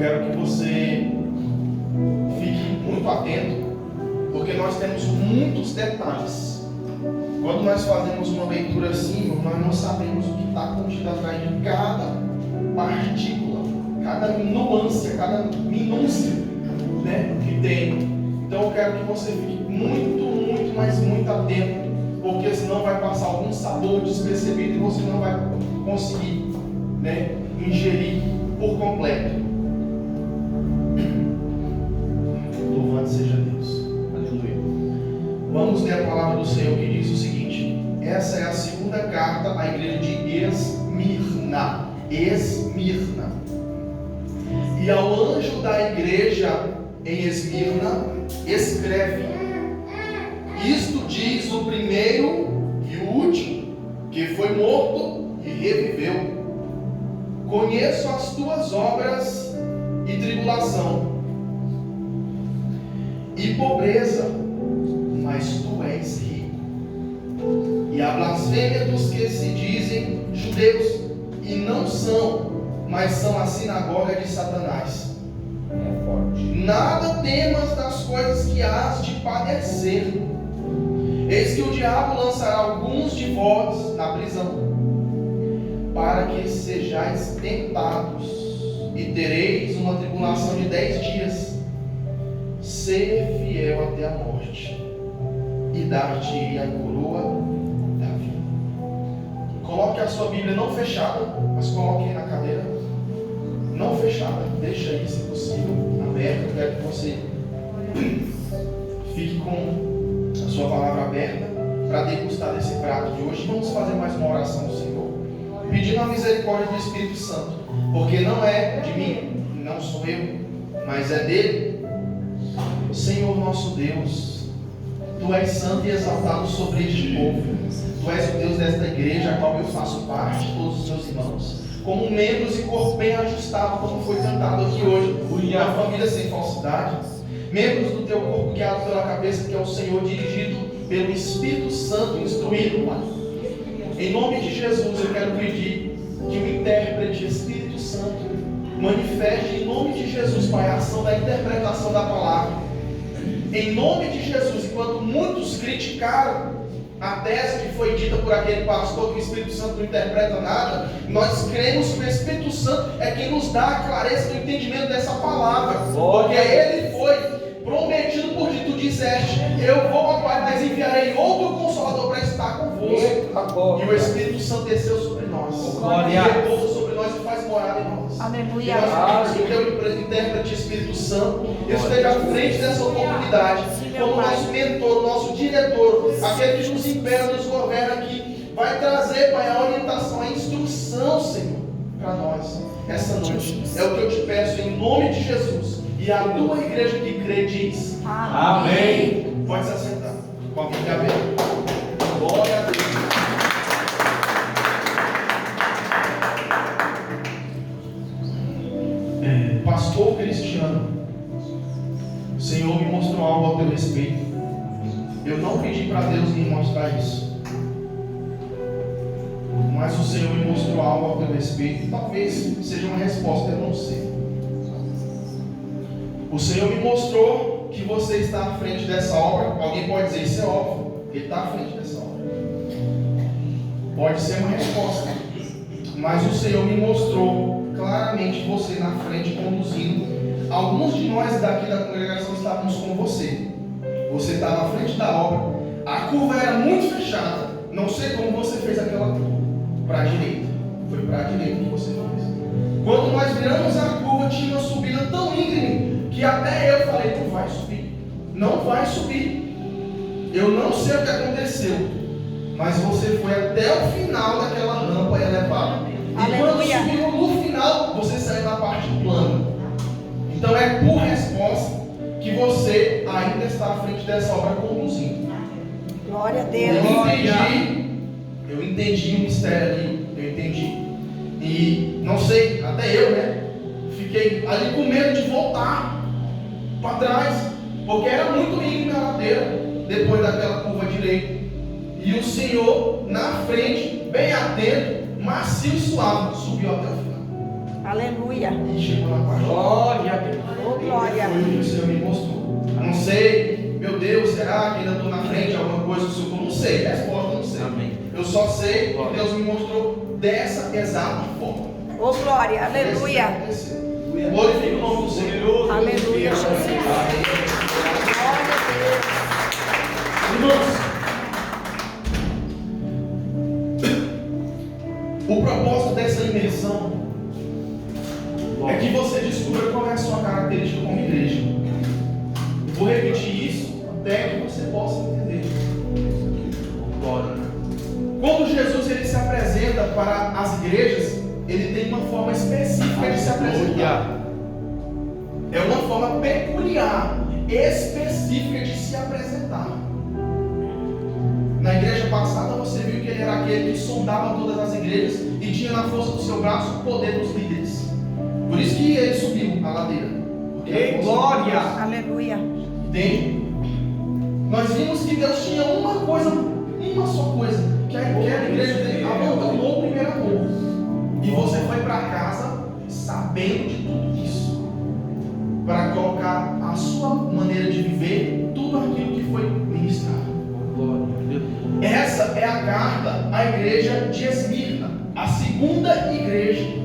quero que você fique muito atento, porque nós temos muitos detalhes. Quando nós fazemos uma leitura assim, nós não sabemos o que está contido atrás de cada partícula, cada nuance, cada minúcia, né, que tem. Então eu quero que você fique muito, mas muito atento, porque senão vai passar algum sabor despercebido e você não vai conseguir, né, ingerir por completo. Louvado seja Deus. Aleluia. Vamos ler a palavra do Senhor que diz o seguinte: essa é a segunda carta à igreja de Esmirna. Esmirna. E ao anjo da igreja em Esmirna, escreve: isto diz o primeiro e o último, que foi morto e reviveu. Conheço as tuas obras e tribulação e pobreza, mas tu és rico. E a blasfêmia dos que se dizem judeus e não são, mas são a sinagoga de Satanás. É forte. Nada temas das coisas que hás de padecer. Eis que o diabo lançará alguns de vós na prisão, para que sejais tentados, e tereis uma tribulação de 10 dias. Ser fiel até a morte, e dar-te a coroa da vida. Coloque a sua Bíblia não fechada, mas coloque aí na cadeira. Não fechada, deixa aí, se possível, aberta. Eu quero que você fique com a sua palavra aberta para degustar desse prato de hoje. Vamos fazer mais uma oração ao Senhor, pedindo a misericórdia do Espírito Santo, porque não é de mim, não sou eu, mas é dele. Senhor nosso Deus, tu és santo e exaltado sobre este povo. Tu és o Deus desta igreja, a qual eu faço parte, todos os meus irmãos, como membros e corpo bem ajustado, como foi cantado aqui hoje, uma família sem falsidade, membros do teu corpo guiado pela cabeça, que é o Senhor, dirigido pelo Espírito Santo, instruído, Pai. Em nome de Jesus, eu quero pedir que o intérprete, Espírito Santo, manifeste em nome de Jesus, Pai, a ação da interpretação da palavra. Em nome de Jesus, enquanto muitos criticaram a tese que foi dita por aquele pastor, que o Espírito Santo não interpreta nada, nós cremos que o Espírito Santo é quem nos dá a clareza do entendimento dessa palavra, porque ele foi prometido por ti. Tu disseste: eu vou, Pai, mas enviarei outro Consolador para estar convosco. E o Espírito Santo desceu sobre nós, e repousou sobre nós e faz morada em nós. Aleluia. E nós pedimos que o teu intérprete, Espírito Santo, esteja à frente dessa oportunidade, como nosso mentor, nosso diretor, aquele que nos impera, nos governa, que vai trazer, Pai, a orientação, a instrução, Senhor, para nós essa noite. É o que eu te peço em nome de Jesus. E a tua igreja que crê diz: amém. Pode se assentar. Com a Bíblia aberta. Glória a Deus. Pastor Cristiano, o Senhor me mostrou algo ao teu respeito. Eu não pedi para Deus me mostrar isso, mas o Senhor me mostrou algo ao teu respeito. Talvez seja uma resposta, eu não sei. O Senhor me mostrou que você está à frente dessa obra. Alguém pode dizer: isso é óbvio, ele está à frente dessa obra. Pode ser uma resposta, mas o Senhor me mostrou claramente você na frente conduzindo. Alguns de nós daqui da congregação estávamos com você. Você estava à frente da obra. A curva era muito fechada. Não sei como você fez aquela curva para a direita. Foi para a direita que você fez. Quando nós viramos a curva, tinha uma subida tão íngreme que até eu falei: não vai subir, não vai subir. Eu não sei o que aconteceu, mas você foi até o final daquela rampa elevada. E quando subiu no final, você saiu na parte plana. Então é por resposta que você ainda está à frente dessa obra conduzindo. Glória a Deus. Eu entendi o mistério ali, eu entendi. E não sei, até eu, né? Fiquei ali com medo de voltar para trás, porque era muito íngreme a ladeira depois daquela curva direita. E o Senhor na frente, bem atento, macio e suave, subiu até o final. Aleluia. E chegou na parte. Glória a Deus. Oh, glória. Foi o que o Senhor me mostrou. Não sei, meu Deus, será que ainda estou na frente de alguma coisa do Senhor? Não sei, resposta não sei. Amém. Eu só sei que Deus me mostrou dessa exata forma. Oh, glória. Aleluia. Glorifique o nome do Senhor. Aleluia, Jesus. Glória a Deus. Irmãos, o propósito dessa imersão é que você descubra qual é a sua característica como igreja. Eu vou repetir isso até que você possa entender. Quando Jesus ele se apresenta para as igrejas, ele tem uma forma específica de se apresentar. É uma forma peculiar, específica de se apresentar. Na igreja passada você viu que ele era aquele que sondava todas as igrejas e tinha na força do seu braço o poder dos líderes. Por isso que ele subiu a ladeira. Ei, glória! Aleluia. Entende? Nós vimos que Deus tinha uma só coisa, que aquela igreja dele abandonou o primeiro amor. E você foi para casa sabendo de tudo isso, para colocar a sua maneira de viver tudo aquilo que foi ministrado. Essa é a carta à igreja de Esmirna, a segunda igreja.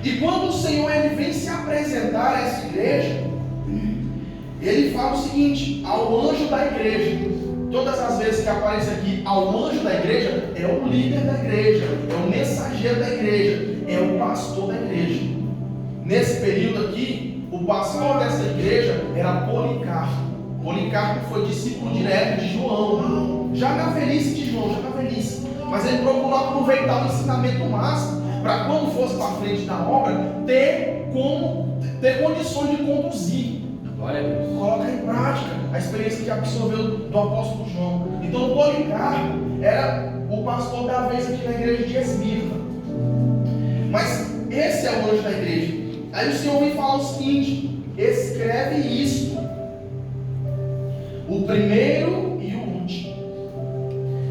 E quando o Senhor ele vem se apresentar a essa igreja, ele fala o seguinte ao anjo da igreja. Todas as vezes que aparece aqui ao anjo da igreja, é o líder da igreja, é o mensageiro da igreja, é o pastor da igreja. Nesse período aqui, o pastor dessa igreja era Policarpo. Policarpo foi discípulo direto de João, já na velhice de João, mas ele procurou aproveitar o ensinamento máximo para quando fosse para frente da obra ter condições de conduzir. Glória a Deus. Colocar em prática a experiência que absorveu do apóstolo João. Então o Policarpo era o pastor da vez aqui na igreja de Esmirna. Mas esse é o anjo da igreja. Aí o Senhor me fala o seguinte: escreve isso, o primeiro e o último.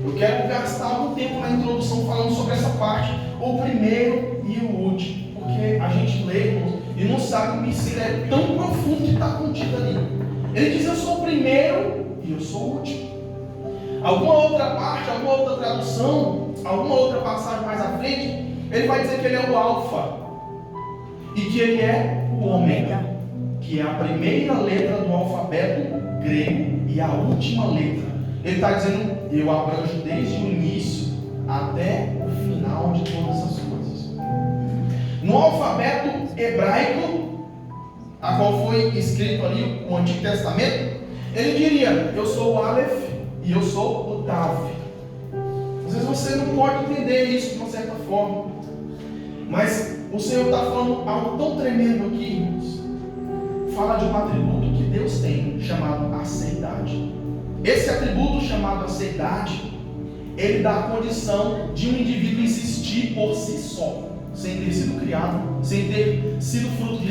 Eu quero gastar algum tempo na introdução falando sobre essa parte, o primeiro e o último, porque a gente lê, irmãos, e não sabe o mistério é tão profundo que está contido ali. Ele diz: eu sou o primeiro e eu sou o último. Alguma outra parte, alguma outra tradução, alguma outra passagem mais à frente, ele vai dizer que ele é o alfa e que ele é o ômega, que é a primeira letra do alfabeto grego e a última letra. Ele está dizendo: eu abranjo desde o início até o final de todas as coisas. No alfabeto hebraico, a qual foi escrito ali o Antigo Testamento, ele diria: eu sou o Aleph e eu sou o Tav. Às vezes você não pode entender isso de uma certa forma, mas o Senhor está falando algo tão tremendo aqui, irmãos. Fala de um atributo que Deus tem, chamado aceidade. Esse atributo chamado aceidade, ele dá a condição de um indivíduo existir por si só, sem ter sido criado, sem ter sido fruto de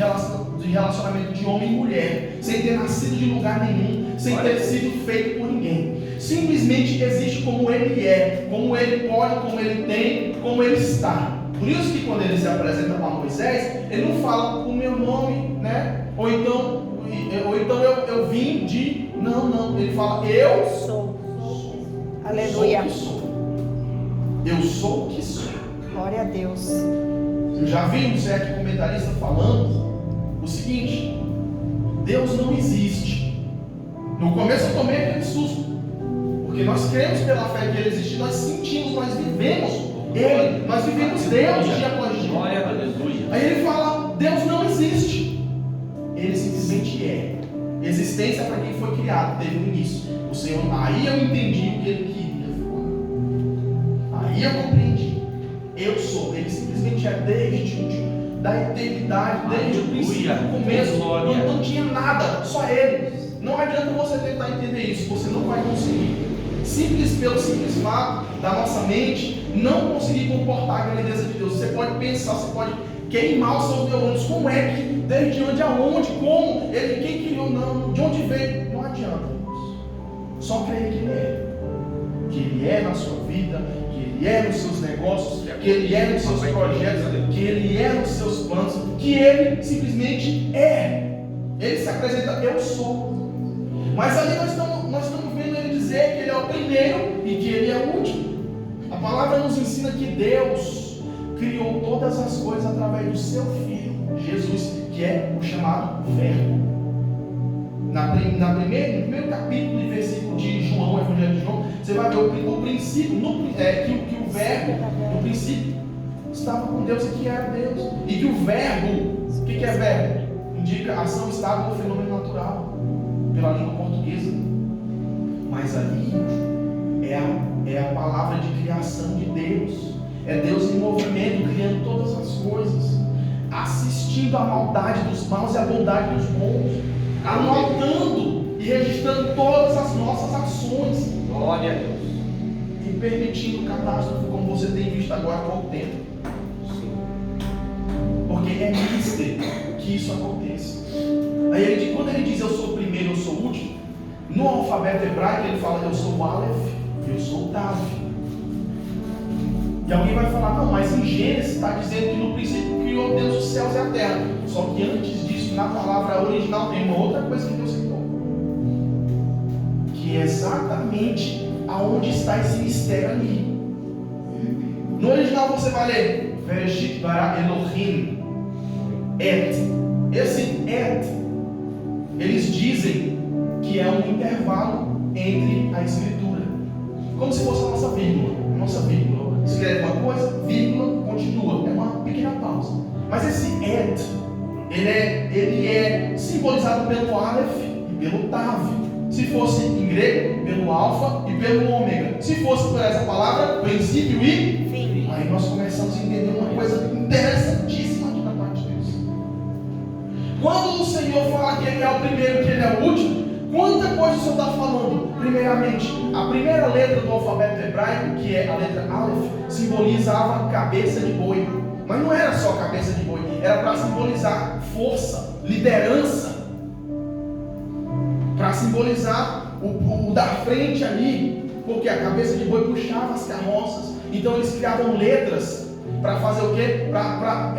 relacionamento de homem e mulher, sem ter nascido de lugar nenhum, sem ter sido feito por ninguém. Simplesmente existe como ele é, como ele pode, como ele tem, como ele está. Por isso que quando ele se apresenta para Moisés, ele não fala o meu nome, né? Ou então eu vim de... Não, ele fala eu sou. Aleluia. Eu sou o que sou. Glória a Deus. Eu já vi um certo comentarista falando o seguinte: Deus não existe. No começo eu tomei aquele susto, porque nós cremos pela fé que ele existe, nós sentimos, nós vivemos ele, nós vivemos Deus dia após dia. Glória a Deus. Aí ele fala: Deus não existe, ele simplesmente é. Existência para quem foi criado, teve um início. O Senhor, aí eu entendi o que ele queria. Aí eu compreendi. Eu sou, ele simplesmente é desde da eternidade, desde o princípio, do começo. Não tinha nada, só ele. Não adianta você tentar entender isso, você não vai conseguir. Pelo simples fato da nossa mente não conseguir comportar a grandeza de Deus. Você pode pensar, você pode queimar os seus neurônios. Como é que, desde onde, aonde, como, ele, quem criou, não, de onde veio, não adianta, irmãos. Só creia que ele é na sua vida, que ele Ele é nos seus negócios, que Ele é nos seus projetos, que Ele é nos seus planos, que Ele simplesmente é. Ele se apresenta, eu sou. Mas ali nós estamos vendo Ele dizer que Ele é o primeiro e que Ele é o último. A palavra nos ensina que Deus criou todas as coisas através do seu Filho, Jesus, que é o chamado Verbo. No primeiro capítulo e versículo de João, o Evangelho de João, você vai ver o princípio, que o Verbo, no princípio, estava com Deus e que era Deus. E que o Verbo, o que é Verbo? Indica ação, estado ou fenômeno natural, pela língua portuguesa. Mas ali é a palavra de criação de Deus. É Deus em movimento, criando todas as coisas, assistindo a maldade dos maus e a bondade dos bons, anotando e registrando todas as nossas ações. Glória a Deus. E permitindo catástrofe, como você tem visto agora há pouco tempo. Porque é mister que isso aconteça. Aí quando ele diz eu sou o primeiro, eu sou o último, no alfabeto hebraico ele fala eu sou o Aleph, eu sou o Tav. E alguém vai falar, não, mas em Gênesis está dizendo que no princípio criou Deus os céus e a terra. Só que antes disso, na palavra original, tem uma outra coisa que Deus criou, que é exatamente aonde está esse mistério ali. No original você vai ler Bereshit bara Elohim et. Esse et, eles dizem que é um intervalo entre a escritura, como se fosse a nossa vírgula. Escreve uma coisa, vírgula, continua. É uma pequena pausa. Mas esse et, ele é simbolizado pelo Aleph e pelo Tav. Se fosse em grego, pelo alfa e pelo ômega. Se fosse por essa palavra, princípio e fim. Aí nós começamos a entender uma coisa interessantíssima aqui da parte de Deus. Quando o Senhor fala que Ele é o primeiro, que Ele é o último, quanta coisa o Senhor está falando? Primeiramente, a primeira letra do alfabeto hebraico, que é a letra Aleph, simbolizava cabeça de boi. Mas não era só cabeça de boi, era para simbolizar força, liderança, para simbolizar o da frente ali, porque a cabeça de boi puxava as carroças. Então eles criavam letras para fazer o quê? Para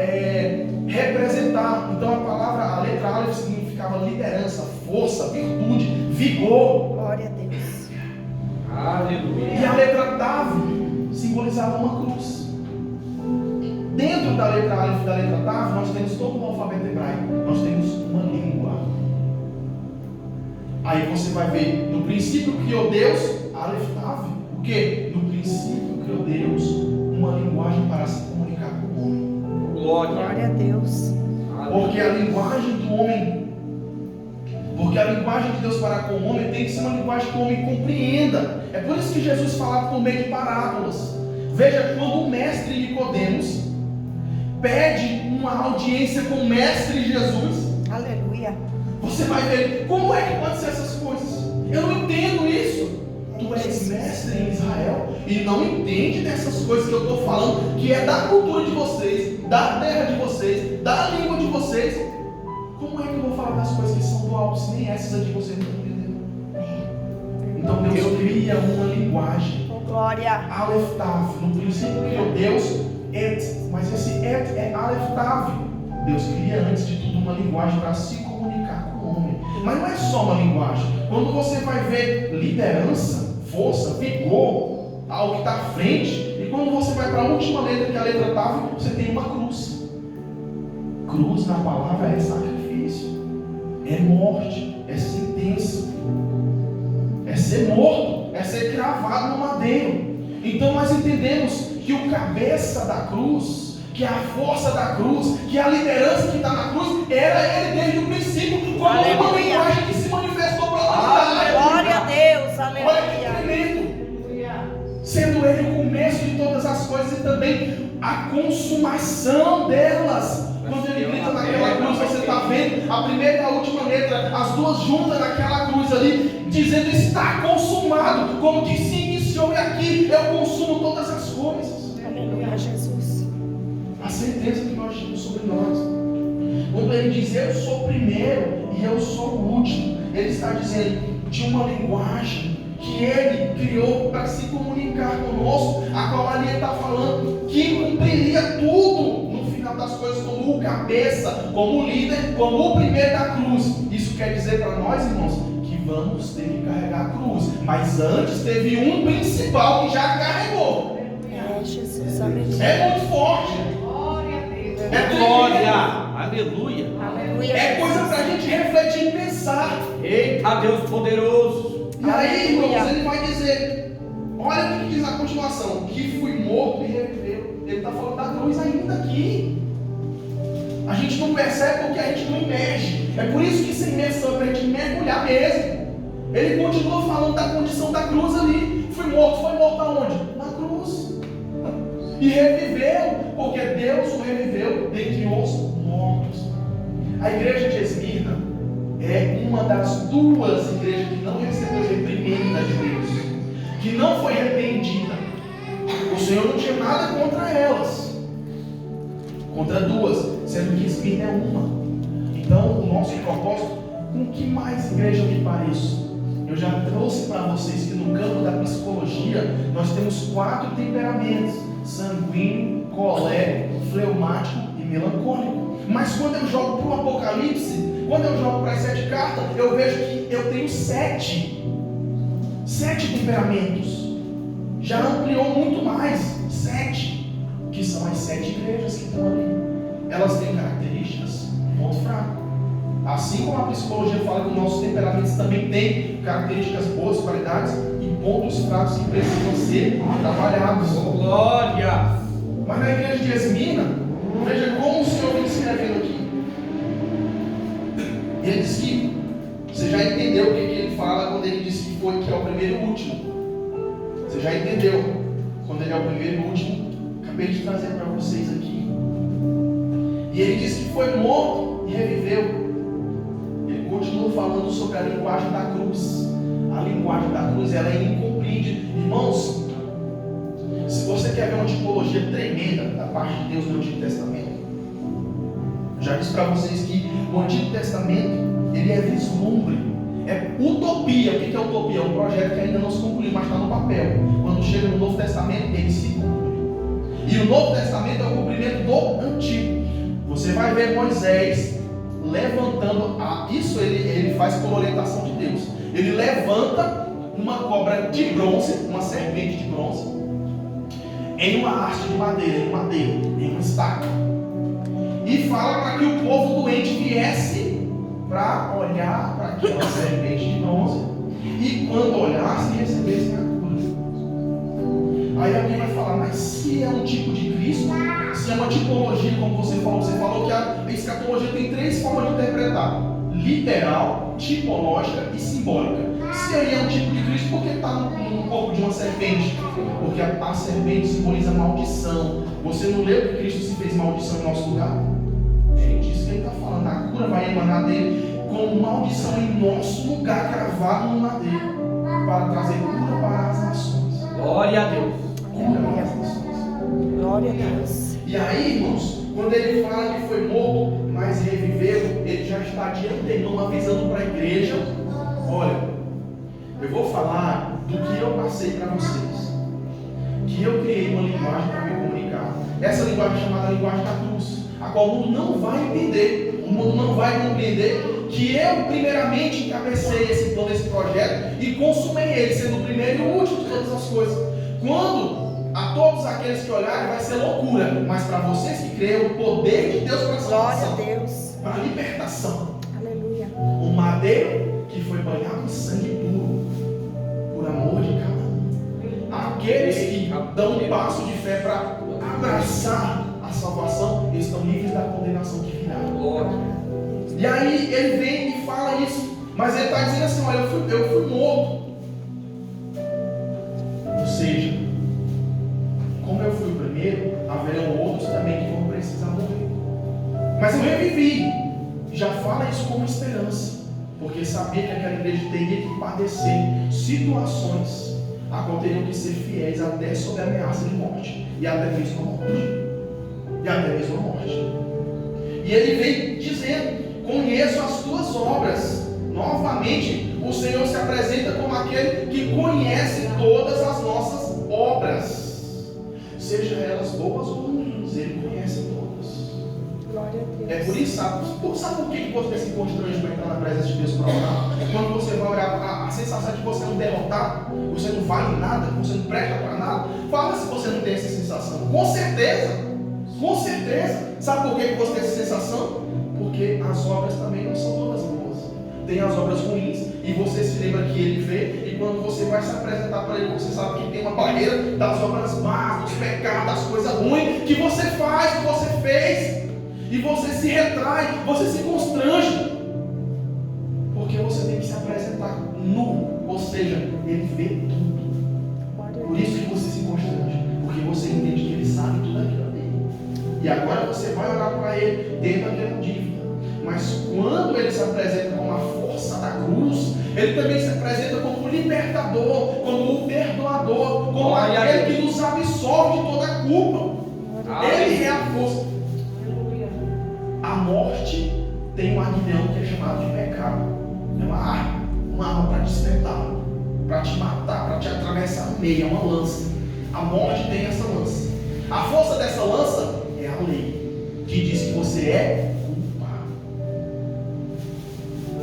representar. Então a letra Aleph significava liderança, força, virtude, vigor. Glória a Deus. Aleluia. E a letra Tav simbolizava uma cruz. Dentro da letra Aleph e da letra Tav, nós temos todo o alfabeto hebraico. Nós temos uma língua. Aí você vai ver, no princípio criou Deus, Aleph Tav. O que? No princípio criou Deus uma linguagem para se comunicar com o homem. Glória a Deus. Porque a linguagem do homem, porque a linguagem de Deus para com o homem tem que ser uma linguagem que o homem compreenda. É por isso que Jesus falava por meio de parábolas. Veja, quando o mestre Nicodemos pede uma audiência com o mestre Jesus, Aleluia. você vai ver como é que pode ser essas coisas. Eu não entendo isso. Tu és mestre em Israel e não entende dessas coisas que eu estou falando, que é da cultura de vocês, da terra de vocês, da língua de vocês. Como é que eu vou falar das coisas que são do alto, se nem essas de vocês não entenderam? Então Deus cria uma linguagem. Glória. Aleph Tav. No princípio criou Deus et. Mas esse et é Aleph Tav. Deus cria antes de tudo uma linguagem para se comunicar com o homem. Mas não é só uma linguagem. Quando você vai ver liderança, força, vigor, algo que está à frente, e quando você vai para a última letra, que é a letra Tav, você tem uma cruz. Cruz na palavra é sacrifício, é morte, é sentença, é ser morto, é ser cravado no madeiro. Então nós entendemos que o cabeça da cruz, que é a força da cruz, que é a liderança que está na cruz, era ele desde o princípio, como uma linguagem que se manifestou para a humanidade. Glória a Deus. Olha que Aleluia. tremendo. Sendo ele o começo de todas as coisas e também a consumação delas. Quando ele grita naquela cruz, você está vendo a primeira e a última letra, as duas juntas naquela cruz ali, dizendo está consumado, como que se iniciou e aqui eu consumo todas as coisas. Aleluia, Jesus. A sentença que nós temos sobre nós. Quando ele diz eu sou o primeiro e eu sou o último, ele está dizendo de uma linguagem que Ele criou para se comunicar conosco, a qual ali Ele está falando que cumpriria tudo no final das coisas, como o cabeça, como o líder, como o primeiro da cruz. Isso quer dizer para nós, irmãos, que vamos ter que carregar a cruz, mas antes teve um principal que já carregou. É, Jesus, amém. É muito forte. É Glória. Aleluia. Aleluia. É coisa para a gente refletir e pensar. Eita Deus poderoso. E aí, Aleluia. irmãos, ele vai dizer, olha o que diz a continuação, que fui morto e reviveu. Ele está falando da cruz ainda aqui. A gente não percebe porque a gente não emerge. É por isso que essa imersão é para a gente mergulhar mesmo. Ele continua falando da condição da cruz ali. Foi morto aonde? Na cruz. E reviveu, porque Deus o reviveu dentre os mortos. A igreja de Esmirna é uma das duas igrejas que não recebeu reprimenda de Deus, que não foi repreendida. O Senhor não tinha nada contra elas, contra duas, sendo que Esmirna é uma. Então, o nosso propósito, com que mais igreja eu me pareço? Eu já trouxe para vocês que no campo da psicologia nós temos 4 temperamentos: sanguíneo, colérico, fleumático e melancólico. Mas quando eu jogo para o Apocalipse, quando eu jogo para as 7 cartas, eu vejo que eu tenho 7 temperamentos. Já ampliou muito mais. 7, que são as 7 igrejas que estão ali. Elas têm características, ponto fraco. Assim como a psicologia fala que os nossos temperamentos também têm características boas, qualidades e pontos fracos que precisam ser trabalhados. Glória. Mas na igreja de Esmirna, veja como o Senhor vem escrevendo aqui. Ele diz que você já entendeu o que ele fala quando ele disse que é o primeiro e o último. Você já entendeu quando ele é o primeiro e o último. Acabei de trazer para vocês aqui. E ele disse que foi morto e reviveu. Ele continua falando sobre a linguagem da cruz. A linguagem da cruz, ela é incompreendida. Irmãos, se você quer ver uma tipologia tremenda da parte de Deus no Antigo Testamento, eu já disse para vocês que o Antigo Testamento, ele é vislumbre, é utopia. O que é utopia? É um projeto que ainda não se concluiu, mas está no papel. Quando chega no Novo Testamento, ele se cumpre. E o Novo Testamento é o cumprimento do Antigo. Você vai ver Moisés levantando, isso ele faz por orientação de Deus. Ele levanta uma cobra de bronze, uma serpente de bronze, em uma haste de madeira, em uma estaca, e fala para que o povo doente viesse para olhar para aquela serpente de bronze, e quando olhasse, recebesse a cura. Aí alguém vai falar, mas se é um tipo de Cristo, se é uma tipologia, como você falou que a escatologia tem 3 formas de interpretar: literal, tipológica e simbólica. Se aí é um tipo de Cristo, por que está no corpo de uma serpente? Porque a serpente simboliza maldição. Você não leu que Cristo se fez maldição em nosso lugar? É disso que ele está falando. A cura vai emanar dele como maldição em nosso lugar, cravado no madeiro, para trazer cura para as nações. Glória a Deus. Cura para as nações. Glória a Deus. E aí, irmãos, quando ele fala que foi morto, mas reviveu, ele já está de antemão avisando para a igreja: olha, eu vou falar do que eu passei para vocês, que eu criei uma linguagem para me comunicar. Essa linguagem é chamada linguagem da cruz, a qual o mundo não vai entender, o mundo não vai compreender que eu primeiramente encabecei esse plano, esse projeto, e consumei ele, sendo o primeiro e o último de todas as coisas. Quando a todos aqueles que olharem vai ser loucura, mas para vocês que creem, o poder de Deus para a Glória a salvação, Deus. para a libertação. Aleluia. O madeiro que foi banhado em sangue puro, por amor de cada um. Aqueles que dão um passo de fé para abraçar a salvação, eles estão livres da condenação que virá. Glória. E aí ele vem e fala isso, mas ele está dizendo assim: olha, eu fui morto. Ou seja, como eu fui o primeiro, haverão outros também que vão precisar morrer. Mas eu revivi. Já fala isso como esperança, porque sabia que aquela igreja teria que padecer situações a qual teriam que ser fiéis até sob a ameaça de morte, e até mesmo a morte. E ele vem dizendo: conheço as tuas obras, Novamente, o Senhor se apresenta como aquele que conhece todas as nossas obras, seja elas boas ou ruins, Ele conhece todas. Glória a Deus. É por isso, sabe por que você se constrange para entrar na presença de Deus para orar? Quando você vai orar, a sensação de que você é um derrotado, você não vale nada, você não presta para nada. Fala se você não tem essa sensação. Com certeza, com certeza. Sabe por que você tem essa sensação? Porque as obras também não são todas boas. Tem as obras ruins e você se lembra que Ele vê, e quando você vai se apresentar para Ele, você sabe que tem uma barreira das obras más, dos pecados, das coisas ruins que você faz, que você fez, e você se retrai, você se constrange, porque você tem que se apresentar nu, ou seja, Ele vê tudo. Por isso que você se constrange, porque você entende que Ele sabe tudo aquilo dele. E agora você vai orar para Ele dentro daquela dívida. Mas quando Ele se apresenta como a força da cruz, Ele também se apresenta como o libertador, como o perdoador, como aquele que nos absolve de toda a culpa. Ele é a força. A morte tem um aguilhão que é chamado de pecado. É uma arma para te espetar, para te matar, para te atravessar no meio, é uma lança. A morte tem essa lança. A força dessa lança é a lei, que diz que você é culpado.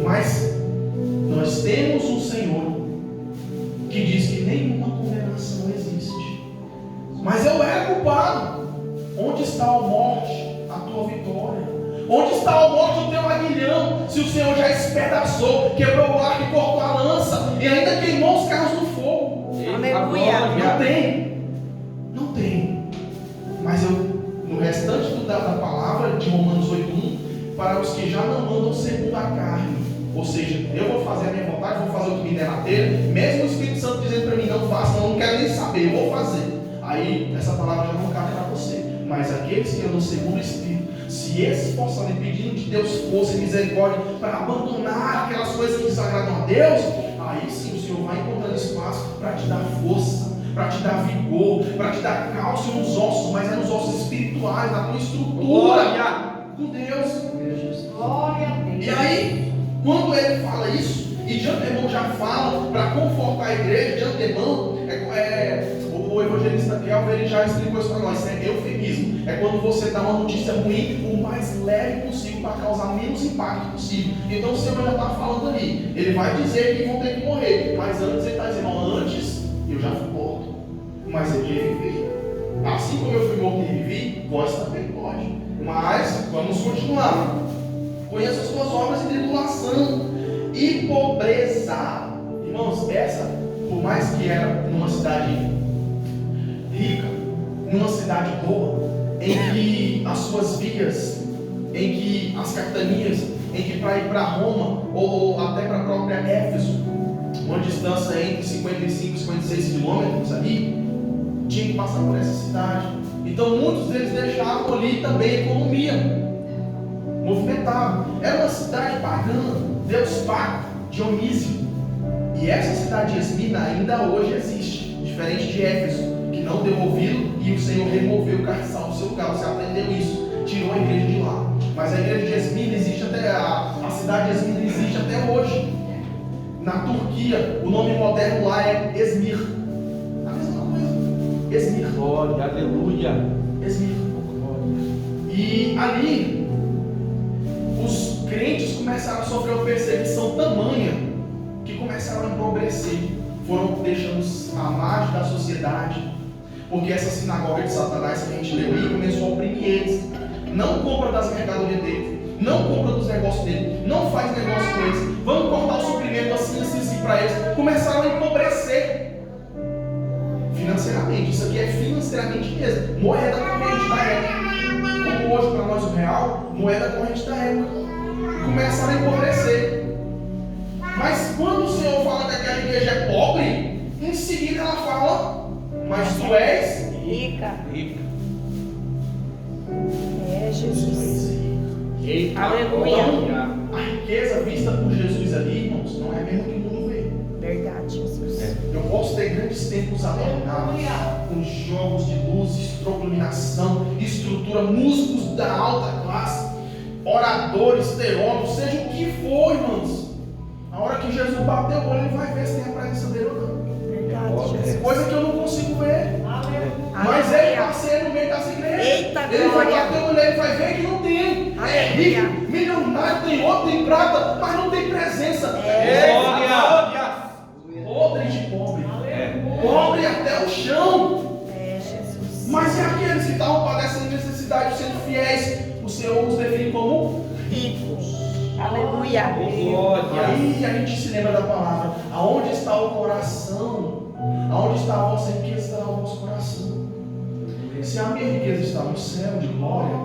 Mas nós temos um Senhor que diz que nenhuma condenação existe. Mas eu era culpado. Onde está a morte, a tua vitória? Onde está a morte, o teu aguilhão? Se o Senhor já espedaçou, quebrou o arco e cortou a lança, e ainda queimou os carros no fogo. Aleluia. Não tem. Não tem. Mas no restante da palavra de Romanos 8:1, para os que já não andam segundo a carne, ou seja, eu vou fazer a minha vontade, vou fazer o que me der na telha, mesmo o Espírito Santo dizendo para mim, não faça, não quero nem saber, eu vou fazer. Aí essa palavra já não cabe para você. Mas aqueles que andam segundo o Espírito, se esforçarem pedindo de Deus força e misericórdia para abandonar aquelas coisas que desagradam a Deus, aí sim o Senhor vai encontrando espaço para te dar força, para te dar vigor, para te dar cálcio nos ossos, mas é nos ossos espirituais, na tua estrutura com Deus. Glória a Deus. E aí, quando ele fala isso, e de antemão já fala para confortar a igreja, de antemão, o evangelista Kelvin, ele já explicou isso para nós, é eufemismo. É quando você dá uma notícia ruim o mais leve possível para causar menos impacto possível. Então o Senhor já está falando ali. Ele vai dizer que vão ter que morrer, mas antes ele está dizendo, antes eu já fui morto, mas eu revivi. Assim como eu fui morto e revivi, vós também pode. Mas vamos continuar. Conheça as suas obras de tribulação e pobreza. Irmãos, essa, por mais que era numa cidade rica, numa cidade boa, em que as suas vias, em que as capitanias, em que para ir para Roma ou até para a própria Éfeso, uma distância entre 55 e 56 quilômetros ali, tinha que passar por essa cidade. Então muitos deles deixavam ali também a economia, movimentavam. Era uma cidade pagã, Deus pago, Dionísio. E essa cidade de Esmina ainda hoje existe, diferente de Éfeso, que não deu ouvido e o Senhor removeu o carçal do seu lugar. Você aprendeu isso, tirou a igreja de lá. Mas a igreja de Esmina existe até, a cidade de Esmina existe até hoje. Na Turquia, o nome moderno lá é Esmir. A mesma coisa, Esmir. Glória, aleluia. Esmir. E ali, os crentes começaram a sofrer uma perseguição tamanha que começaram a empobrecer. Foram deixando a margem da sociedade, porque essa sinagoga de Satanás que a gente leu aí começou a oprimir eles. Não compra das mercadorias dele, não compra dos negócios dele, não faz negócio com eles, vamos cortar o suprimento assim para eles. Começaram a empobrecer financeiramente. Isso aqui é financeiramente mesmo, moeda corrente da época, como hoje para nós o real, moeda corrente da época. Começaram a empobrecer. Mas quando o Senhor fala que aquela igreja é pobre, em seguida ela fala, mas tu és Rica. Rica. É Jesus. Eita, Aleluia. glória. a riqueza vista por Jesus ali, irmãos, não é mesmo que o mundo vê. Verdade, Jesus. Eu posso ter grandes templos adornados, com jogos de luz, iluminação, estrutura, músicos da alta classe, oradores, teólogos, seja o que for, irmãos. A hora que Jesus bater o olho, ele vai ver se tem a presença dele ou não. Verdade, Jesus. Coisa que eu não consigo ver. Mas ele passeia no meio das igrejas. Eita, Ele vai glória. bater o olho, ele vai ver que não tem. É Aleluia. rico, milionário, tem ouro, tem prata, mas não tem presença. Glória. Podre de pobre. Pobre até o chão. É, Jesus. Mas e aqueles que estavam padecendo necessidade, sendo fiéis, o Senhor os define como Ricos. Aleluia. Glória. Aí a gente se lembra da palavra. Aonde está o coração? Aonde está a vossa riqueza, está o vosso coração. Se a minha riqueza está no céu de glória,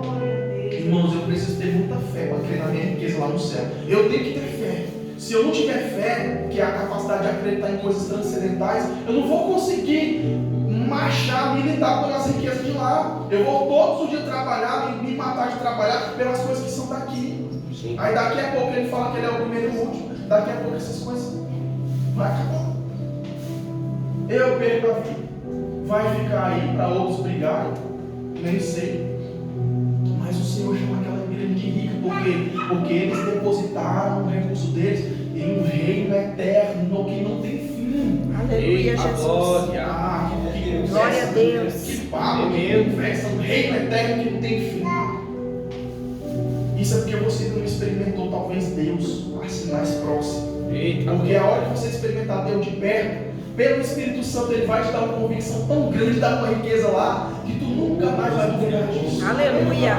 irmãos, eu preciso ter muita fé para crer na minha riqueza lá no céu. Eu tenho que ter fé. Se eu não tiver fé, que é a capacidade de acreditar em coisas transcendentais, eu não vou conseguir marchar, militar pelas riquezas de lá. Eu vou todos os dias trabalhar, me matar de trabalhar pelas coisas que são daqui. Aí daqui a pouco ele fala que ele é o primeiro e o último. Daqui a pouco essas coisas vai acabar. Eu perco a vida. Vai ficar aí para outros brigarem? Nem sei. Mas o Senhor chama aquela igreja de rica. Por quê? Porque eles depositaram o recurso deles em um reino eterno que não tem fim. Aleluia, Jesus. Glória. Ah, que Glória a Deus. Que papo, que conversa, um reino eterno que não tem fim. Isso é porque você não experimentou talvez Deus assim mais próximo. Porque a hora que você experimentar Deus de perto, pelo Espírito Santo, Ele vai te dar uma convicção tão grande da tua riqueza lá, que tu nunca mais vai duvidar disso. Aleluia.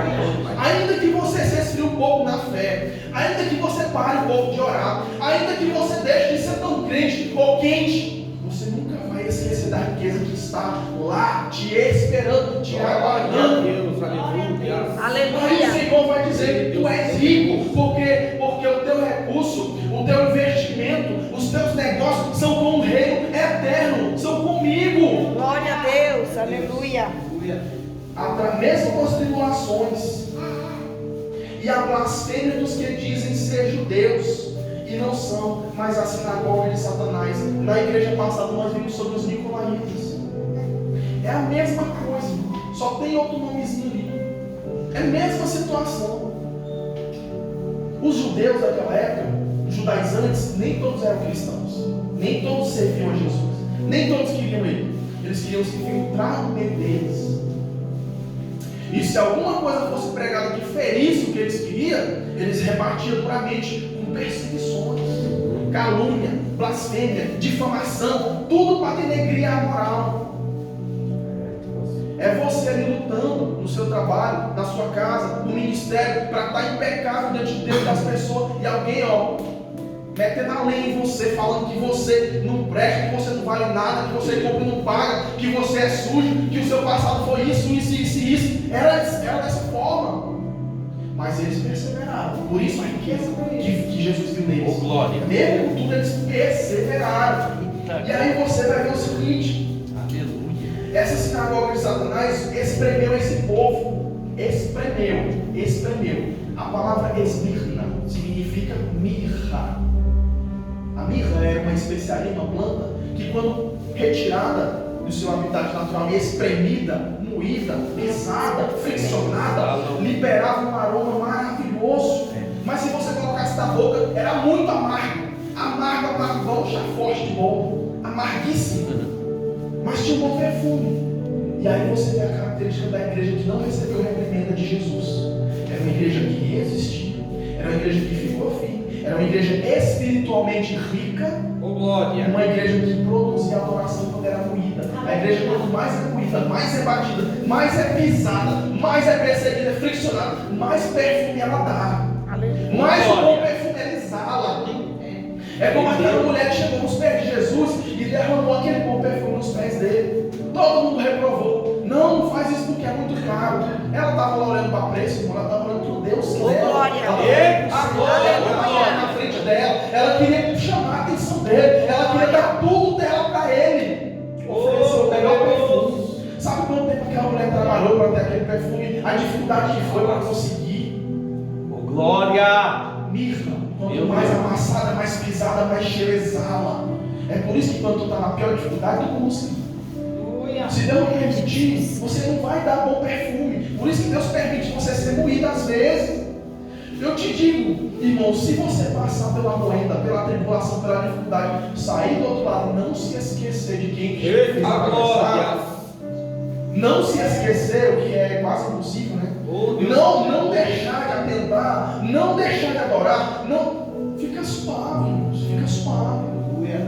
Ainda que você se esfrie um pouco na fé, ainda que você pare um pouco de orar, ainda que você deixe de ser tão crente ou quente, você nunca vai esquecer da riqueza que está lá, te esperando, te aguardando. Deus, aleluia. Aí o Aleluia. Senhor vai dizer que tu és rico, porque o teu recurso, o teu investimento, os teus negócios são com um reino eterno, são comigo. Glória a Deus. Aleluia. Mesmo com as tribulações e a blasfêmia dos que dizem ser judeus e não são, mas a sinagoga de Satanás. Na igreja passada nós vimos sobre os nicolaítas. É a mesma coisa, só tem outro nomezinho ali. É a mesma situação. Os judeus daquela época, os judaizantes, nem todos eram cristãos, nem todos serviam a Jesus, nem todos queriam ele. Eles queriam se infiltrar no meio deles. E se alguma coisa fosse pregada que ferisse o que eles queriam, eles repartiam duramente com perseguições, calúnia, blasfêmia, difamação, tudo para denegrir a moral. É você ali lutando no seu trabalho, na sua casa, no ministério, para estar impecável diante de Deus das pessoas, e alguém, metendo a lei em você, falando que você não presta, que você não vale nada, que você compra e não paga, que você é sujo, que o seu passado foi isso. Era dessa forma. Mas eles perseveraram. Por isso a riqueza que Jesus viu neles. Oh, glória. Mesmo com tudo, eles perseveraram. E aí você vai ver o seguinte: Aleluia. essa sinagoga de Satanás espremeu esse povo. Espremeu. A palavra esmirna significa mirra. A mirra é uma especiaria, uma planta, que quando retirada do seu habitat natural e espremida, moída, pisada, friccionada, liberava um aroma maravilhoso. Mas se você colocasse na boca, era muito amargo. Amargo para igual um chá forte de bom. Amarguíssimo. Mas tinha um bom perfume. E aí você vê a característica da igreja que não recebeu reprimenda de Jesus. Era uma igreja que resistia. Era uma igreja que ficou firme. Era uma igreja espiritualmente rica. Oh, glória. Uma igreja que produzia adoração quando era moída. A igreja, quanto mais é moída, mais é batida, mais é pisada, mais é perseguida, friccionada, mais perfume ela dá. Mais o bom perfume ela exala. É como aquela mulher que chegou nos pés de Jesus e derramou aquele bom perfume nos pés dele. Todo mundo reprovou. Não faz isso porque é muito caro. Ela estava lá olhando para preço, ela estava olhando para o Deus dela. Ela na frente dela. Ela queria chamar a atenção dele. Ela queria dar tudo dela para ele. Ofereceu o melhor perfume. Sabe quanto tempo aquela mulher trabalhou para ter aquele perfume? A dificuldade que foi para conseguir. Oh, glória. Mirra. Quanto mais amassada, mais pisada, mais cheia exala. É por isso que quando tu está na pior dificuldade, tu busca. Se Deus não permitir, você não vai dar bom perfume. Por isso que Deus permite você ser moído às vezes. Eu te digo, irmão, se você passar pela moeda, pela tribulação, pela dificuldade, sair do outro lado, não se esquecer de quem fez a Glória. não se esquecer, o que é quase impossível, né? Não deixar de atentar, não deixar de adorar, não, fica suave, irmãos, fica suave.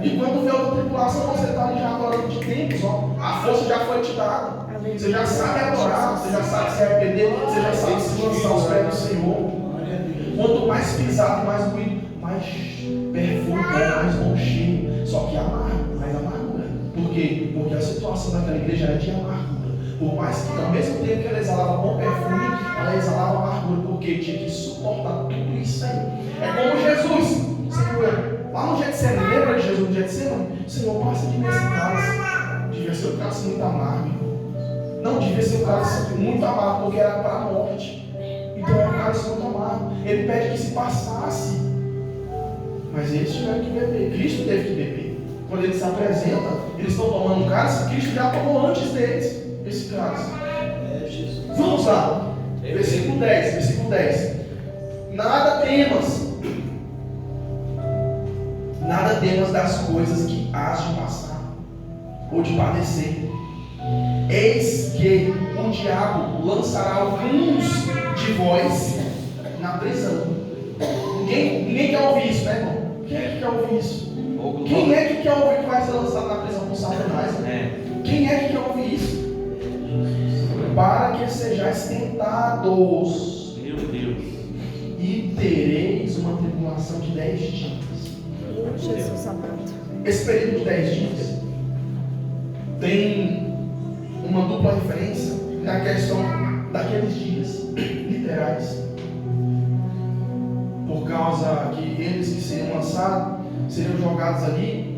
E quando vê outra tribulação, você está ali já adorando de tempos, ó. A força já foi te dada. Você já sabe adorar, você já sabe se arrepender, você já sabe se lançar os pés do Senhor. Quanto mais pisado, mais moído, mais perfume, mais bom cheiro. Só que mais amargura. Por quê? Porque a situação daquela igreja era de amargura. Por mais que ao mesmo tempo que ela exalava bom perfume, ela exalava amargura, porque tinha que suportar tudo isso aí. É como Jesus, Senhor, lá no Getsemane, lembra de Jesus no Getsemane? Senhor, passa de mim esse cálice. Devia ser um cálice muito amargo. Não devia ser um cálice muito amargo, porque era para a morte. Então é um cálice muito amargo. Ele pede que se passasse. Mas eles tiveram que beber. Cristo teve que beber. Quando ele se apresenta, eles estão tomando um cálice, Cristo já tomou antes deles esse cálice. Vamos lá. Versículo 10. Nada temas das coisas que hás de passar ou de padecer. Eis que o diabo lançará alguns de vós na prisão. Ninguém quer ouvir isso, né, irmão? Quem é que quer ouvir isso? Quem é que quer ouvir que vai ser lançado na prisão com Satanás? Quem é que quer ouvir isso? Para que sejais tentados. Meu Deus. E tereis uma tribulação de 10 dias. Jesus amado. Esse período de 10 dias tem uma dupla referência na questão daqueles dias literais. Por causa que eles que seriam lançados, seriam jogados ali,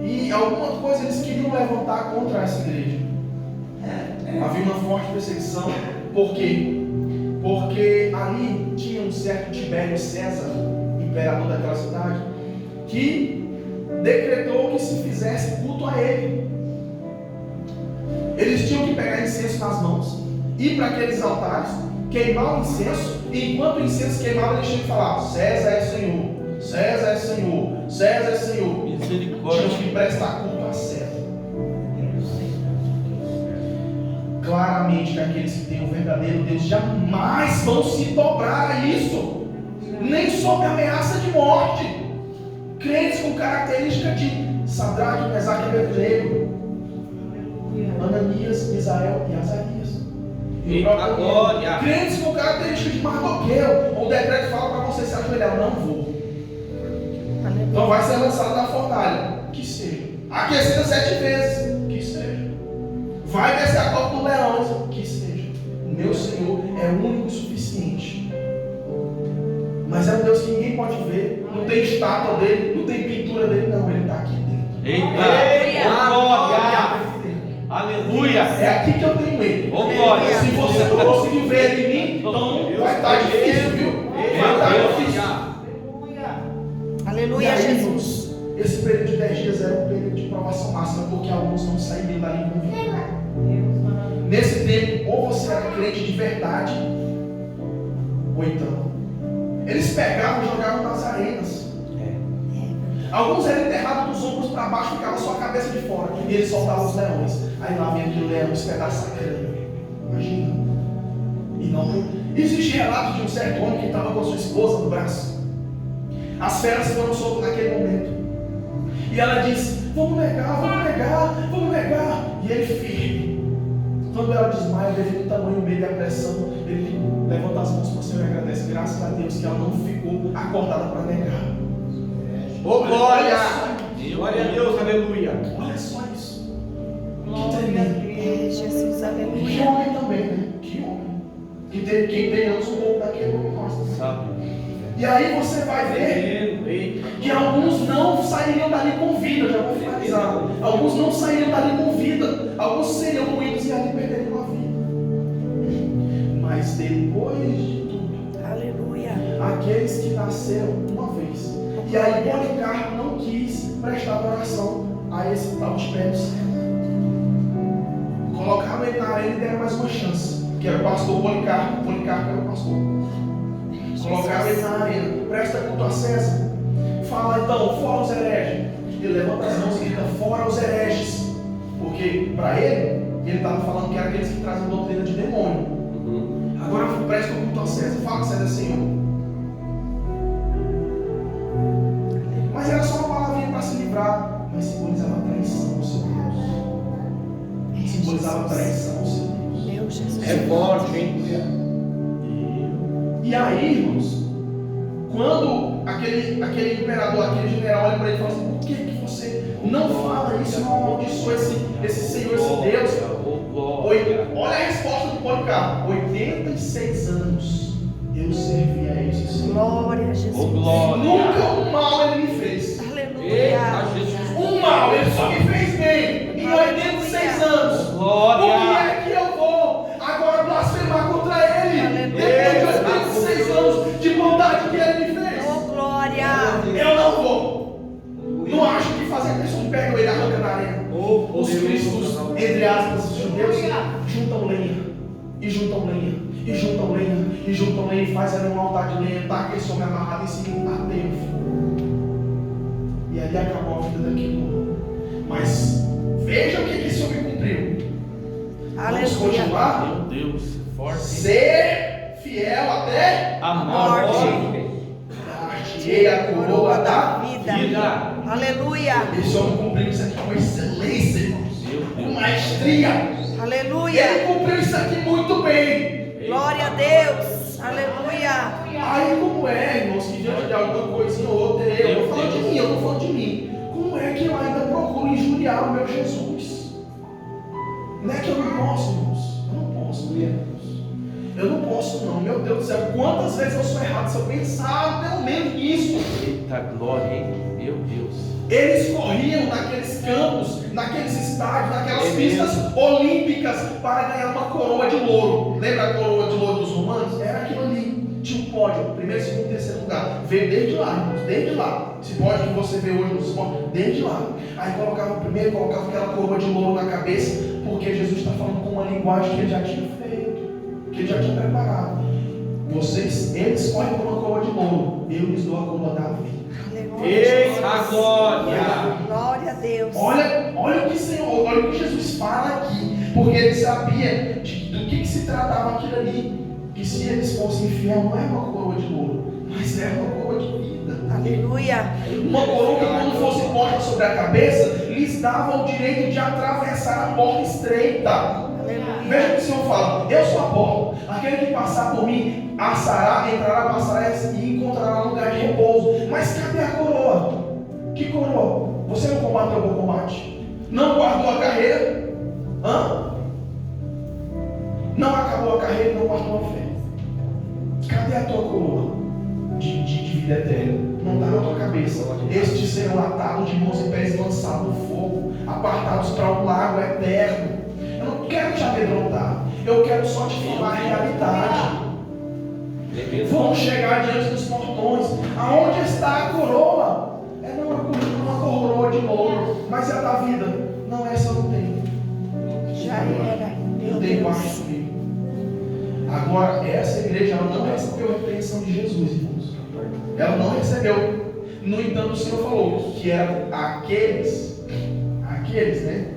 e alguma coisa eles queriam levantar contra essa igreja. Havia uma forte perseguição. Por quê? Porque ali tinha um certo Tibério César, imperador daquela cidade, que decretou que se fizesse culto a ele. Eles tinham que pegar incenso nas mãos, ir para aqueles altares, queimar o incenso, e enquanto o incenso queimava, eles tinham que falar: César é Senhor, César é Senhor, César é Senhor. Misericórdia. Tinham que prestar culto a César. Claramente que aqueles que têm o verdadeiro Deus jamais vão se dobrar a isso, nem sob ameaça de morte. Crentes com característica de Sadraque, Mesaque e Abednego, Ananias, Misael e Azarias. Eita glória. Crentes com característica de Mardoqueu. O decreto fala para você se ajoelhar: eu não vou. Então vai ser lançado na fornalha, que seja. Aquecida 7 vezes, que seja. Vai descer a copa dos leões, que seja. O meu Senhor é o único e suficiente. Mas é um Deus que ninguém pode ver. Não tem estátua dele, não tem pintura dele, não. Ele está aqui dentro. Eita glória. Aleluia. É aqui que eu tenho ele. Oh, glória. Se você não conseguir ver ele em mim, então vai estar difícil, viu? Vai estar difícil. Aleluia, E aí, Jesus. irmãos, esse período de 10 dias era um período de provação máxima, porque alguns não saíram dali com vida. Nesse tempo, ou você era crente de verdade, ou então eles pegavam e jogavam nas arenas. Alguns eram enterrados dos ombros para baixo, ficava só a cabeça de fora, e eles soltavam os leões. Aí lá vinha aquele leão espedaçar a crânio. Imagina. E não. Existe relato de um certo homem que estava com a sua esposa no braço. As feras foram soltas naquele momento. E ela disse: vamos negar. E ele firme. Quando ela desmaia, devido ao tamanho, o medo e a pressão, ele levanta as mãos para o Senhor e agradece. Graças a Deus que ela não ficou acordada para negar. Oh, glória. Glória a Deus, aleluia. Olha só isso. Que tremendo. É, Jesus, Que aleluia. homem também, né? Que homem. Quem tem anos um pouco daquele homem gosta. Sabe? E aí você vai ver que alguns não sairiam dali com vida. Já vou finalizar. Alguns não sairiam dali com vida. Alguns seriam moídos e ali perderiam a vida. Mas depois de tudo, Aleluia. aqueles que nasceram uma vez. E aí Policarpo não quis prestar adoração a esse tal Tibério César. Colocaram ele na arena e deram mais uma chance. Que era o pastor Policarpo. Policarpo era o pastor. Colocaram ele na arena. Presta culto a César. Fala então, fora os hereges. Ele levanta as mãos e grita, fora os hereges. Porque para ele estava falando que era aqueles que trazem doutrina de demônio. Agora presta culto a César. Fala que César é Senhor. Mas era só uma palavrinha para se livrar. Mas simbolizava traição ao seu Deus. Simbolizava traição ao seu Deus. Meu Jesus. É forte, hein? E aí, irmãos, quando aquele imperador, aquele general olha para ele e fala assim, por que você não fala isso, não amaldiçoa esse Senhor, esse Deus? Olha a resposta do Policarpo. 86 anos eu servi a esse Senhor. Glória a Jesus. Nunca um mal ele me fez. Aleluia. Um mal, ele só me fez bem. Em 86 anos. Por que é que eu vou agora blasfemar contra ele? Depois de 86 anos de bondade que ele me fez. Oh, glória. Eu não vou. Não acho que fazer questão de pegar ele e arranca na arena. Os cristos, entre aspas, judeus, juntam lenha. E juntam lenha. E juntam lenha. E juntam lenha. E faz ali um altar de lenha. Tá aquele homem amarrado em cima e bater o fogo. E ali acabou a vida daquele homem. Mas veja o que esse homem cumpriu. Vamos continuar? Meu Deus, forte. Ser fiel até A morte. dar-te-ei a coroa da vida. Aleluia. Esse homem cumpriu isso aqui com excelência, irmãos. Com maestria. Aleluia. Ele cumpriu isso aqui muito bem. Glória a Deus. Aleluia. Aí como é, irmãos, que diante de alguma coisinha ou outra, eu tô falando de mim, eu tô falando de mim. Como é que eu ainda procuro injuriar o meu Jesus? Não é que eu não posso, irmãos. Eu não posso, irmãos. Eu não posso não, meu Deus do céu. Quantas vezes eu sou errado se eu pensar pelo menos nisso? Eita glória, hein? Meu Deus. Eles corriam naqueles campos, naqueles estádios, naquelas pistas olímpicas para ganhar uma coroa de louro. Lembra a coroa de louro dos romanos? Era aquilo ali. Tinha um pódio, primeiro, segundo, terceiro lugar. Veio desde lá, irmãos, desde lá. Esse pódio que você vê hoje nos esportes, desde lá. Aí colocava o primeiro, colocava aquela coroa de louro na cabeça, porque Jesus está falando com uma linguagem que ele já tinha feito, que ele já tinha preparado. Eles correm por uma coroa de louro, eu lhes dou a coroa da vida. Eita glória. Glória a Deus. Olha o que o Senhor, olha o que Jesus fala aqui, porque ele sabia do que se tratava aquilo ali. Que se eles fossem fiel, não é uma coroa de ouro, mas é uma coroa de vida. Aleluia. Uma coroa que, quando fosse posta sobre a cabeça, lhes dava o direito de atravessar a porta estreita. Aleluia. Veja o que o Senhor fala: eu sou a porta, aquele que passar por mim entrará, passará e encontrará lugar de repouso. Mas cadê a coroa? Que coroa? Você não combateu o bom combate? Não guardou a carreira? Não acabou a carreira, não guardou a fé. Cadê a tua coroa de vida eterna? Não está na tua cabeça. Estes serão atados de mãos e pés e lançados no fogo, apartados para um lago eterno. Eu não quero te amedrontar, eu quero só te falar a realidade. Vão chegar diante dos portões. Aonde está a coroa? Não é uma coroa de ouro, mas é a da vida. Não, essa eu não tenho. Já era. Eu tenho baixo comigo. Agora, essa igreja ela não recebeu a repreensão de Jesus, irmãos. Ela não recebeu. No entanto, o Senhor falou que eram aqueles, né?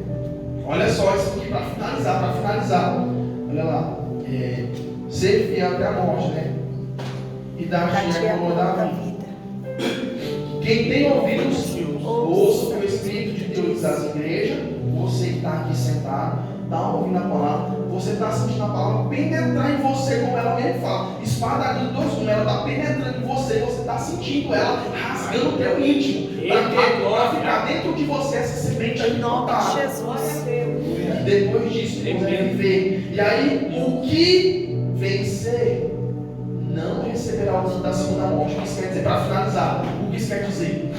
Olha só isso aqui para finalizar. Olha lá. Ser fiel até a morte, né? E dar-te a coroa da vida. Quem tem ouvidos, ouça o que o Espírito de Deus diz às igrejas. Você que está aqui sentado, está ouvindo a palavra, você está sentindo a palavra penetrar em você, como ela mesmo fala. Espada de 2 gumes, ela está penetrando em você, você está sentindo ela rasgando o teu íntimo, para ficar dentro de você essa semente aí. Em nome de Jesus. E depois disso, você vai viver. E aí, o que vencer não receberá o dano da segunda morte. O que isso quer dizer? Para finalizar, o que isso quer dizer?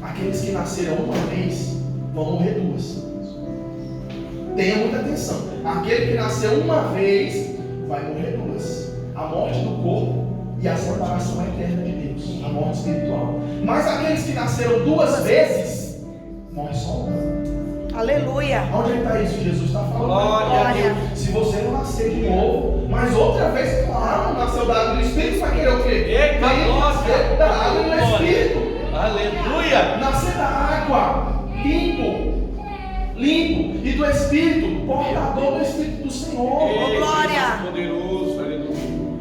Aqueles que nasceram uma vez vão morrer 2. Tenha muita atenção. Aquele que nasceu uma vez vai morrer 2. A morte do corpo e a separação eterna de Deus, a morte espiritual. Mas aqueles que nasceram 2 vezes morrem só uma. Aleluia. Onde está isso? Jesus está falando. Glória. Se você não nascer de novo, mas outra vez, claro, nasceu da água e do Espírito, você vai querer o quê? Eita, Tem que nascer da água e do Espírito. Aleluia. Nascer da água, limpo, e do Espírito, portador do Espírito do Senhor. Ei, glória. Jesus poderoso, aleluia.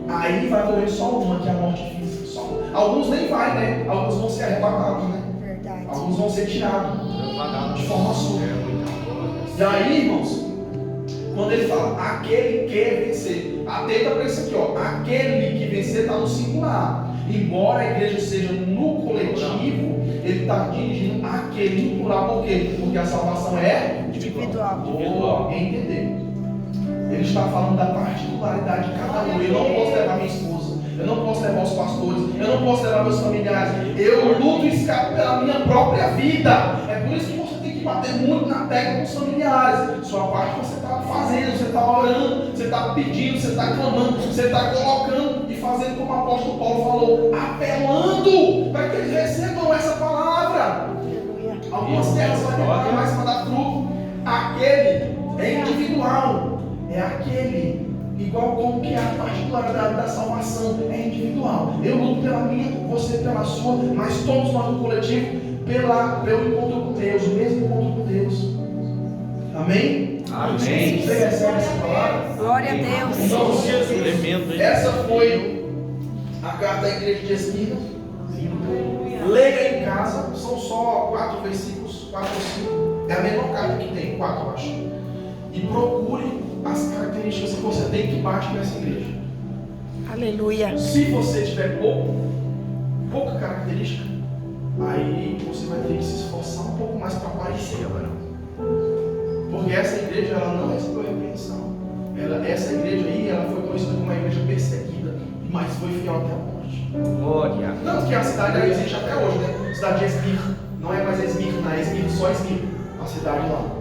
Aí vai doer só uma, que é a morte física. Só. Alguns nem vai, né? Alguns vão ser arrebatados, né? Verdade. Alguns vão ser tirados de forma súbita. É muita glória. E aí, irmãos, quando ele fala aquele que vencer, atenta para isso aqui, ó. Aquele que vencer está no singular. Embora a igreja seja no coletivo, ele está dirigindo aquele no plural. Por quê? Porque a salvação é Individual. Alguém entender. Ele está falando da particularidade de cada um. Eu não posso levar minha esposa, eu não posso levar os pastores, eu não posso levar meus familiares. Eu luto e escapo pela minha própria vida. É por isso que você tem que bater muito na tecla com os familiares. Sua parte você está fazendo, você está orando, você está pedindo, você está clamando, você está colocando e fazendo como o apóstolo Paulo falou, apelando para que eles recebam essa palavra. Aleluia. Algumas terras vai demorar mais para dar fruto. Aquele é individual. É aquele, igual como que é a particularidade da salvação, é individual. Eu luto pela minha, você pela sua, mas todos nós no coletivo, pelo encontro com Deus, o mesmo encontro com Deus. Amém? Amém. Você recebe essa palavra? Glória a Deus. Então, Tremendo, hein? essa foi a carta da igreja de Esmirna. Leia em casa, são só 4 versículos, 4 ou 5. É a menor carta que tem, 4 eu acho. E procure as características que você tem que bate nessa igreja. Aleluia. Se você tiver pouca característica, aí você vai ter que se esforçar um pouco mais para parecer agora. Porque essa igreja ela não recebeu repreensão. Essa igreja aí ela foi conhecida como uma igreja perseguida, mas foi fiel até a morte. Glória. Tanto que a cidade aí existe até hoje, né? Cidade de Esmirna. Não é mais Esmirna, é Esmirna, só Esmirna. A cidade lá.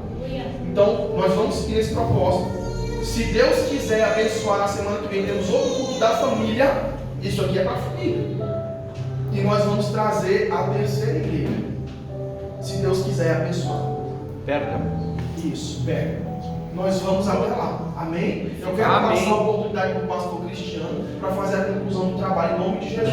Então, nós vamos seguir esse propósito. Se Deus quiser abençoar, na semana que vem temos outro culto da família. Isso aqui é para a família. E nós vamos trazer a terceira igreja. Se Deus quiser abençoar. Perca. Isso, pega. Nós vamos até lá. Amém? Eu quero Amém. passar a oportunidade para o pastor Cristiano para fazer a conclusão do trabalho em nome de Jesus.